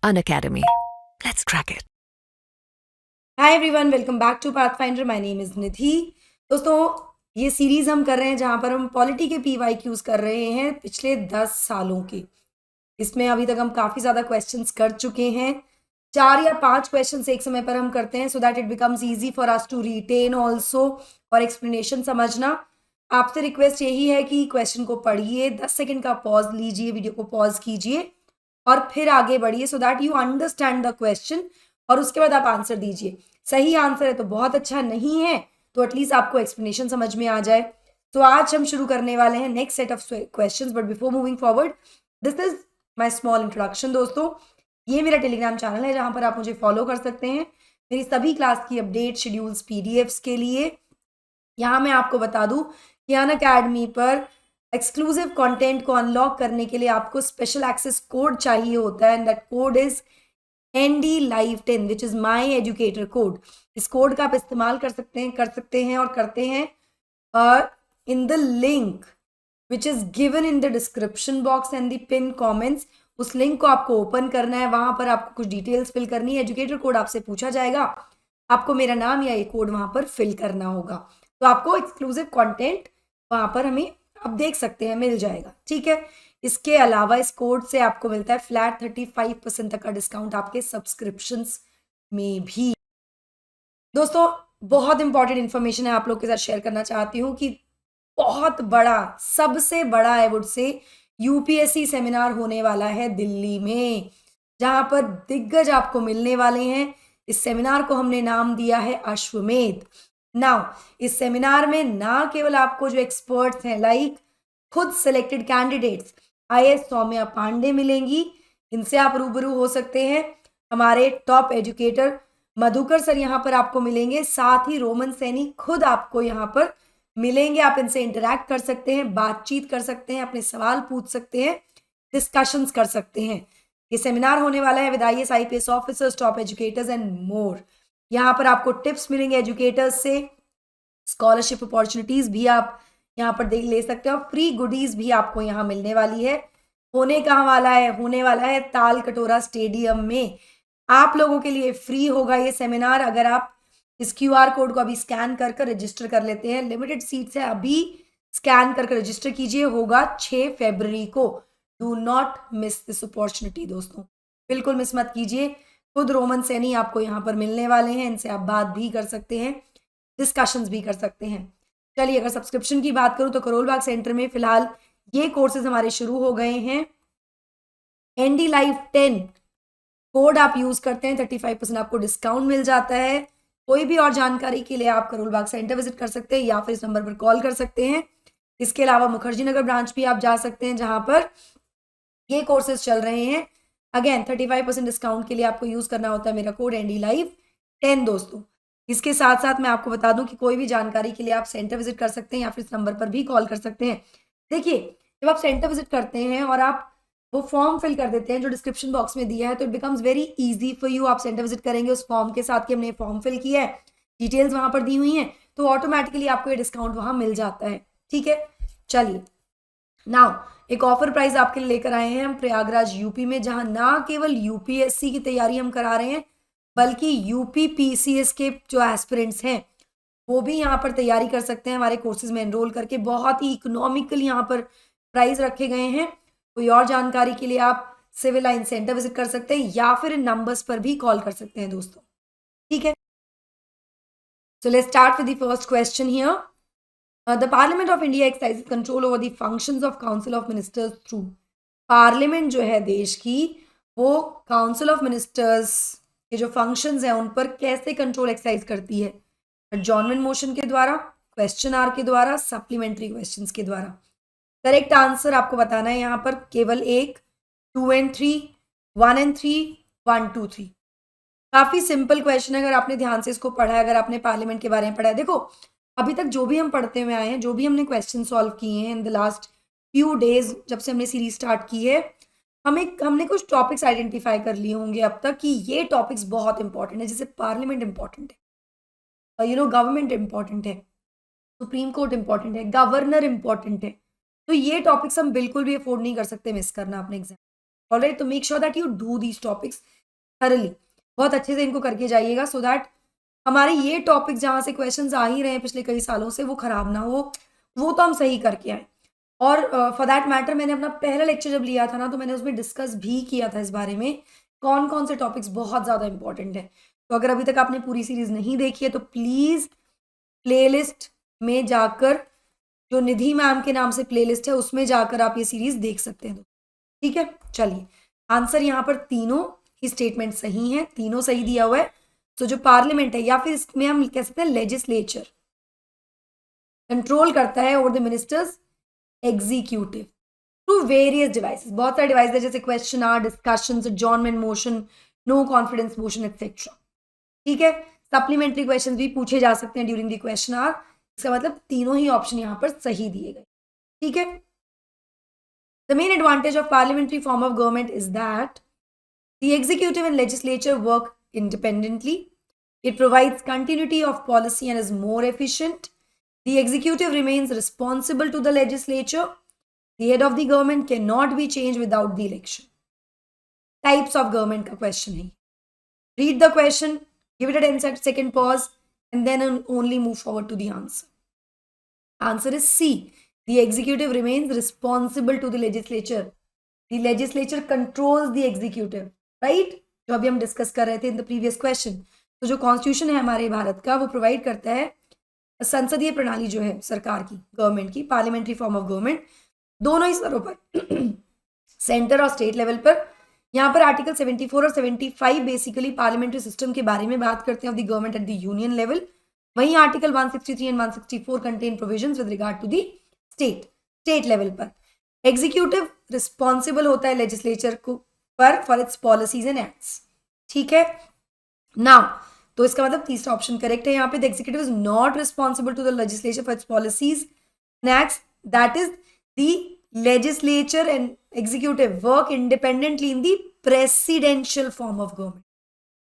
Unacademy. Let's crack it. Hi everyone, welcome back to Pathfinder. My name is Nidhi. दोस्तों, ये series हम कर रहे हैं जहाँ पर हम पॉलिटी के पीवाईक्यूज़ कर रहे हैं पिछले 10 सालों के। इसमें अभी तक हम काफ़ी ज़्यादा क्वेश्चंस कर चुके हैं। 4 या 5 क्वेश्चंस एक समय पर हम करते हैं so that it becomes easy for us to retain also और एक्सप्लेनेशन समझना। आपसे रिक्वेस्ट यही है कि क्वेश्चन को पढ़िए, 10 सेकेंड का पॉज लीजिए, वीडियो को पॉज कीजिए और फिर आगे बढ़िए so that you understand the question और उसके बाद आप आंसर दीजिए। सही आंसर है तो बहुत अच्छा, नहीं है तो एटलीस्ट आपको एक्सप्लेनेशन समझ में आ जाए। तो आज हम शुरू करने वाले हैं next set of questions, but before moving forward this is my small introduction. दोस्तों, ये मेरा टेलीग्राम चैनल है जहां पर आप मुझे फॉलो कर सकते हैं मेरी सभी क्लास की अपडेट, शेड्यूल्स, पीडीएफ्स के लिए। यहाँ मैं आपको बता दूं कि अनअकैडमी पर एक्सक्लूसिव कंटेंट को अनलॉक करने के लिए आपको स्पेशल एक्सेस कोड चाहिए होता है and that code is ND Live 10 which is my educator code. इस कोड का आप इस्तेमाल कर सकते हैं और करते हैं in the link which is given in the description box and the pin comments. उस लिंक को आपको ओपन करना है, वहां पर आपको कुछ डिटेल्स फिल करनी है, एजुकेटर कोड आपसे पूछा जाएगा, आपको मेरा नाम या ये कोड वहां पर फिल करना होगा। तो आपको एक्सक्लूसिव कंटेंट वहां पर हमें आप देख सकते हैं, मिल जाएगा, ठीक है। इसके अलावा इस कोड से आपको मिलता है फ्लैट 35% तक का डिस्काउंट आपके सब्सक्रिप्शंस में भी। दोस्तों, बहुत इंपॉर्टेंट इन्फॉर्मेशन है आप लोग के साथ शेयर करना चाहती हूँ कि बहुत बड़ा, सबसे बड़ा I would say UPSC seminar होने वाला है दिल्ली में, जहां पर दिग्गज आपको मिलने वाले हैं। इस सेमिनार को हमने नाम दिया है अश्वमेध। नाउ, इस सेमिनार में ना केवल आपको जो एक्सपर्ट्स हैं लाइक खुद selected candidates IAS Saumya Pandey मिलेंगी, इनसे आप रूबरू हो सकते हैं। हमारे टॉप एजुकेटर मधुकर सर यहाँ पर आपको मिलेंगे, साथ ही रोमन सैनी खुद आपको यहाँ पर मिलेंगे। आप इनसे इंटरैक्ट कर सकते हैं, बातचीत कर सकते हैं, अपने सवाल पूछ सकते हैं, डिस्कशंस कर सकते हैं। ये सेमिनार होने वाला है with IAS IPS officers, top educators and more. यहाँ पर आपको टिप्स मिलेंगे एजुकेटर्स से, स्कॉलरशिप अपॉर्चुनिटीज भी आप यहाँ पर देख ले सकते हो, फ्री गुडीज भी आपको यहाँ मिलने वाली है। होने कहाँ वाला है? होने वाला है ताल कटोरा स्टेडियम में। आप लोगों के लिए फ्री होगा ये सेमिनार अगर आप इस क्यूआर कोड को अभी स्कैन कर रजिस्टर कर लेते हैं। लिमिटेड सीट्स है, अभी स्कैन कर रजिस्टर कीजिए, होगा 6 फरवरी को। Do not miss this opportunity दोस्तों, बिल्कुल मिस मत कीजिए। खुद रोमन सैनी आपको यहाँ पर मिलने वाले हैं, इनसे आप बात भी कर सकते हैं, डिस्कशंस भी कर सकते हैं। चलिए, अगर सब्सक्रिप्शन की बात करूं तो करोल बाग सेंटर में फिलहाल ये कोर्सेज हमारे शुरू हो गए हैं। ND Live 10 कोड आप यूज करते हैं, 35% आपको डिस्काउंट मिल जाता है। कोई भी और जानकारी के लिए आप करोल बाग सेंटर विजिट कर सकते हैं या फिर इस नंबर पर कॉल कर सकते हैं। इसके अलावा मुखर्जी नगर ब्रांच भी आप जा सकते हैं जहां पर ये कोर्सेज चल रहे हैं। अगेन 35% डिस्काउंट के लिए आपको यूज करना होता है मेरा कोड ND Live 10 दोस्तों। इसके साथ साथ मैं आपको बता दूं कि कोई भी जानकारी के लिए आप सेंटर विजिट कर सकते हैं या फिर इस नंबर पर भी कॉल कर सकते हैं। देखिए, जब आप सेंटर विजिट करते हैं और आप वो फॉर्म फिल कर देते हैं जो डिस्क्रिप्शन बॉक्स में दिया है, तो it becomes very easy for you. आप सेंटर विजिट करेंगे उस फॉर्म के साथ कि हमने फॉर्म फिल किया है, डिटेल्स वहां पर दी हुई हैं, तो ऑटोमेटिकली आपको ये डिस्काउंट वहां मिल जाता है, ठीक है। चलिए, नाउ एक ऑफर प्राइस आपके लिए लेकर आए हैं हम प्रयागराज यूपी में, जहां ना केवल यूपीएससी की तैयारी हम करा रहे हैं बल्कि यूपी पीसीएस के जो एस्पिरेंट्स हैं वो भी यहाँ पर तैयारी कर सकते हैं हमारे कोर्सेज में एनरोल करके। बहुत ही इकोनॉमिकल यहाँ पर प्राइस रखे गए हैं। कोई और जानकारी के लिए आप सिविल लाइन सेंटर विजिट कर सकते हैं या फिर इन नंबर्स पर भी कॉल कर सकते हैं दोस्तों, ठीक है। So let's start with the first question here. The Parliament of India exercises control over the functions of Council of Ministers through parliament जो है देश की, वो काउंसिल ऑफ मिनिस्टर्स के जो फंक्शंस हैं उन पर कैसे कंट्रोल एक्सरसाइज करती है? एडजॉर्नमेंट मोशन के द्वारा, क्वेश्चन आवर के द्वारा, सप्लीमेंट्री क्वेश्चंस के द्वारा। करेक्ट आंसर आपको बताना है यहाँ पर केवल एक, 2 and 3, 1 and 3, 1, 2, 3। काफी सिंपल क्वेश्चन है अगर आपने ध्यान से इसको पढ़ा है, अगर आपने पार्लियामेंट के बारे में पढ़ा है। देखो, अभी तक जो भी हम पढ़ते हुए आए हैं, जो भी हमने क्वेश्चन सॉल्व किए हैं in the last few days, जब से हमने सीरीज स्टार्ट की है, हमने कुछ टॉपिक्स आइडेंटिफाई कर लिए होंगे अब तक कि ये टॉपिक्स बहुत इंपॉर्टेंट है। जैसे पार्लियामेंट इंपॉर्टेंट है, और गवर्नमेंट इंपॉर्टेंट है, सुप्रीम कोर्ट इंपॉर्टेंट है, गवर्नर इंपॉर्टेंट है। तो ये टॉपिक्स हम बिल्कुल भी अफोर्ड नहीं कर सकते मिस करना अपने एग्जाम। ऑलराइट, तो make sure that you do these topics thoroughly, बहुत अच्छे से इनको करके जाइएगा, सो दैट हमारे ये टॉपिक जहाँ से क्वेश्चंस आ ही रहे हैं पिछले कई सालों से वो खराब ना हो, वो तो हम सही करके आए। और फॉर दैट मैटर मैंने अपना पहला लेक्चर जब लिया था ना, तो मैंने उसमें डिस्कस भी किया था इस बारे में कौन कौन से टॉपिक्स बहुत ज़्यादा इंपॉर्टेंट है। तो अगर अभी तक आपने पूरी सीरीज नहीं देखी है तो प्लीज़ प्लेलिस्ट में जाकर, जो निधि मैम के नाम से प्लेलिस्ट है उसमें जाकर आप ये सीरीज देख सकते हैं। ठीक है, चलिए आंसर यहाँ पर तीनों ही स्टेटमेंट सही हैं, तीनों सही दिया हुआ है। तो जो पार्लियामेंट है, या फिर इसमें हम कह सकते हैं लेजिस्लेचर, कंट्रोल करता है over the ministers executive through various devices, बहुत सारे डिवाइस है, जैसे question hour, discussions, adjournment motion, no confidence motion etcetera. ठीक है, सप्लीमेंट्री क्वेश्चंस भी पूछे जा सकते हैं ड्यूरिंग द क्वेश्चन आवर। इसका मतलब तीनों ही ऑप्शन यहाँ पर सही दिए गए। ठीक है, the main advantage of parliamentary form of government is that the executive and legislature work independently. It provides continuity of policy and is more efficient. The executive remains responsible to the legislature. The head of the government cannot be changed without the election. Types of government का question है. Read the question, give it a 10-second pause, and then only move forward to the answer. Answer is C. The executive remains responsible to the legislature. The legislature controls the executive, right? जो अभी हम discuss कर रहे थे in the previous question. तो जो constitution है हमारे भारत का, वो प्रोवाइड करता है संसदीय प्रणाली जो है सरकार की, गवर्नमेंट की, पार्लियामेंट्री फॉर्म ऑफ गवर्नमेंट, दोनों ही स्तरों पर सेंटर और स्टेट लेवल पर। यहाँ पर आर्टिकल 74 और 75 बेसिकली पार्लियामेंट्री सिस्टम के बारे में बात करते हैं of the government at the union level. वहीं article 163 and 164 contain provisions with regard to the state level पर। एग्जीक्यूटिव रिस्पॉन्सिबल होता है लेजिस्लेचर को पर for its policies and acts. ठीक है, नाउ तो इसका मतलब तीसरा ऑप्शन करेक्ट है यहाँ पे। The executive is not responsible to the legislature for its policies and acts, that is the legislature and executive work independently in the presidential form of government.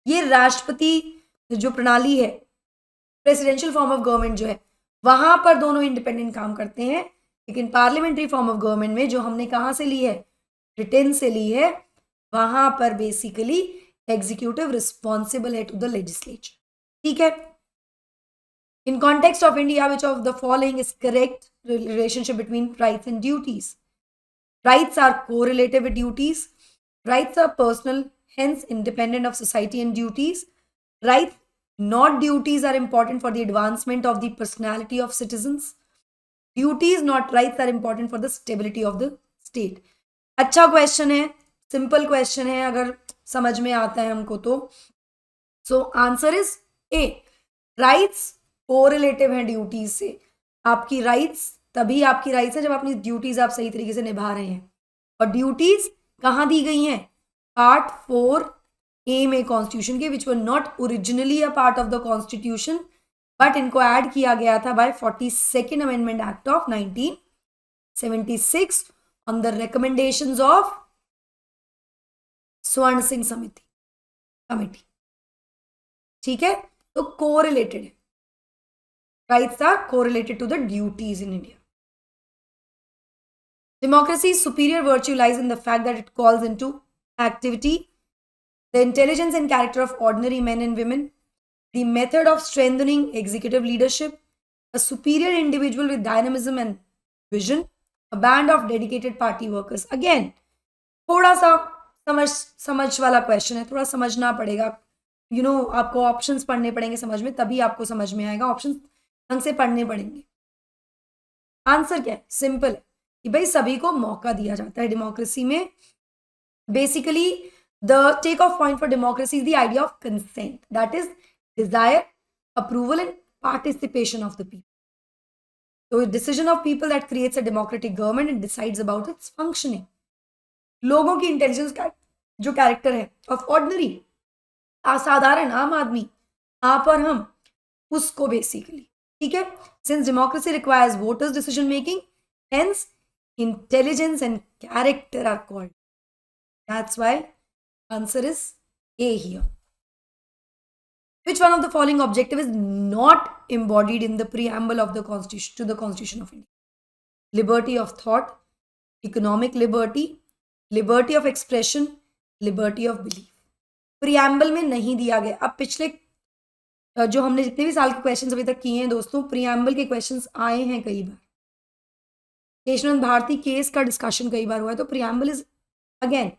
ये राष्ट्रपति जो प्रणाली है, प्रेसिडेंशियल फॉर्म ऑफ गवर्नमेंट जो है, वहां पर दोनों इंडिपेंडेंट काम करते हैं। लेकिन पार्लियामेंट्री फॉर्म ऑफ गवर्नमेंट में जो हमने कहाँ से ली है, ब्रिटेन से ली है, वहां पर बेसिकली एग्जीक्यूटिव रिस्पॉन्सिबल है टू द लेजिस्लेचर। ठीक है, in context of India which of the following is correct relationship between rights and duties? Rights are correlative with duties, rights are personal, hence independent of society and duties. Rights, not duties, are important for the advancement of the personality of citizens. Duties, not rights, are important for the stability of the state. अच्छा question है, simple question है अगर समझ में आता है हमको तो। So answer is a, rights correlative है ड्यूटीज से। आपकी राइट्स तभी आपकी राइट्स है जब अपनी ड्यूटीज आप सही तरीके से निभा रहे हैं। और ड्यूटीज कहाँ दी गई हैं? पार्ट 4A में कॉन्स्टिट्यूशन के, which were not originally a part of the constitution, but इनको ऐड किया गया था by 42nd amendment act of 1976 on the recommendations of Swaran Singh committee. ठीक है, तो कोरिलेटेड है, rights are correlated to the duties in India. Democracy's superior virtue lies in the fact that it calls into activity the intelligence and character of ordinary men and women, the method of strengthening executive leadership, a superior individual with dynamism and vision, a band of dedicated party workers. Again, थोड़ा सा समझ वाला question है, थोड़ा समझना पड़ेगा। आपको options पढ़ने पड़ेंगे समझ में, तभी आपको समझ में आएगा। ऑप्शंस ढंग से पढ़ने पड़ेंगे। आंसर क्या है? सिंपल है कि भाई सभी को मौका दिया जाता है डेमोक्रेसी में। Basically the take off point for democracy is the idea of consent, that is desire, approval and participation of the people. तो decision of people that creates a democratic government and decides about its functioning. लोगों की intelligence का जो character है of ordinary, असाधारण आम आदमी, आप और हम, उसको बेसिकली। ठीक है, since democracy requires voters decision making, hence intelligence and character are called. That's why answer is A here. Which one of the following objective is not embodied in the preamble of the Constitution to the Constitution of India? Liberty of thought, economic liberty, liberty of expression, liberty of belief. Preamble में नहीं दिया गया। अब पिछले जो हमने जितने भी साल के क्वेश्चंस अभी तक किए हैं दोस्तों, प्रियम्बल के क्वेश्चंस आए हैं कई बार। केशवंत भारती केस का डिस्कशन कई बार हुआ है, तो preamble is again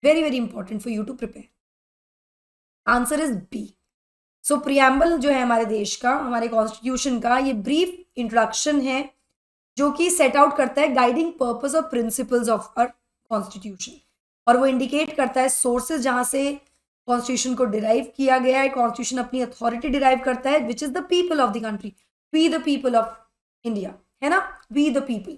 very very important for you to prepare. Answer is B. So preamble जो है हमारे देश का, हमारे कॉन्स्टिट्यूशन का, ये ब्रीफ इंट्रोडक्शन है जो कि सेट आउट करता है गाइडिंग पर्पस और प्रिंसिपल्स ऑफ आवर कॉन्स्टिट्यूशन, और वो इंडिकेट करता है सोर्सेज जहां से कॉन्स्टिट्यूशन को डिराइव किया गया है। कॉन्स्टिट्यूशन अपनी अथॉरिटी डिराइव करता है, which is the people of the country, we the people of India, है ना, we the people.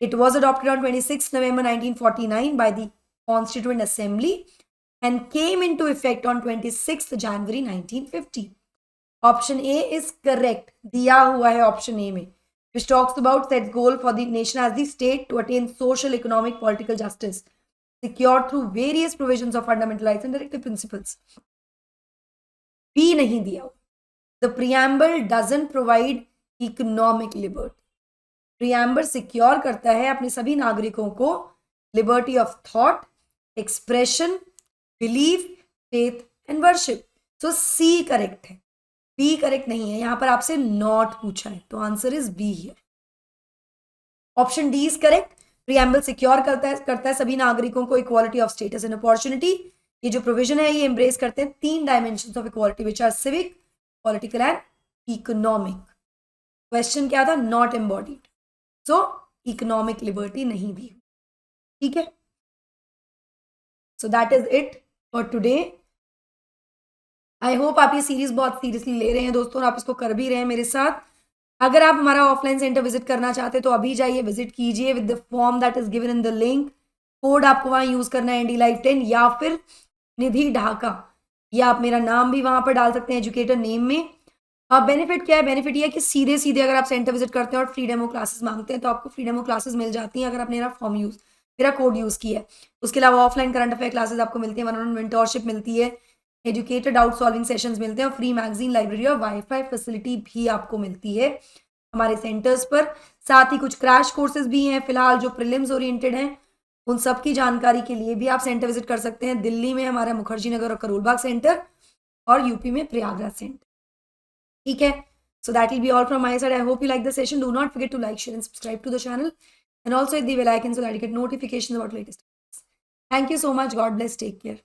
It was adopted on 26 November 1949 by the Constituent Assembly and came into effect on 26 January 1950. Option A is correct, दिया हुआ है option A में, which talks about sets goal for the nation as the state to attain social, economic, political justice secured through various provisions of fundamental rights and directive principles. B नहीं दिया हुआ। The preamble doesn't provide economic liberty. Preamble secure करता है अपने सभी नागरिकों को liberty of thought, expression, belief, faith and worship. So C correct है, बी करेक्ट नहीं है। यहां पर आपसे नॉट पूछा है, तो answer is B here. Option D is correct. Preamble secure करता है सभी नागरिकों को equality of status and opportunity. ये जो प्रोविजन है ये एम्ब्रेस करते हैं 3 dimension of equality which are civic, political and economic. Question क्या था? Not embodied, so economic liberty नहीं दी। ठीक है, so that is it for today. I hope आप ये सीरीज बहुत सीरियसली ले रहे हैं दोस्तों, और आप इसको कर भी रहे हैं मेरे साथ। अगर आप हमारा ऑफलाइन सेंटर विजिट करना चाहते हैं तो अभी जाइए, विजिट कीजिए with the form that is given in the link. Code आपको वहां यूज करना है ND Live 10 या फिर निधि ढाका, या आप मेरा नाम भी वहां पर डाल सकते हैं एजुकेटर नेम में। बेनिफिट क्या है? बेनिफिट ये है कि सीधे सीधे अगर आप सेंटर विजिट करते हैं और फ्री डेमो क्लासेस मांगते हैं तो आपको फ्री डेमो क्लासेस मिल जाती हैं अगर आपने मेरा कोड यूज किया है। उसके अलावा ऑफलाइन करंट अफेयर क्लासेस आपको मिलती है, 1-on-1 मेंटोरशिप मिलती है, एजुकेटेड डाउट सॉल्विंग सेशंस मिलते हैं, और फ्री मैगजीन, लाइब्रेरी और वाईफाई फैसिलिटी भी आपको मिलती है हमारे सेंटर्स पर। साथ ही कुछ क्रैश कोर्सेज भी हैं फिलहाल जो प्रीलिम्स ओरिएंटेड हैं। उन सब की जानकारी के लिए भी आप सेंटर विजिट कर सकते हैं। दिल्ली में हमारा मुखर्जी नगर और करोलबाग सेंटर, और यूपी में प्रयागराज सेंटर। ठीक है, so that will be all from my side. I hope you like the session. Do not forget to like, share and subscribe to the channel, and also hit the bell icon so that you get notifications about latest videos. Thank you so much. God bless. Take care.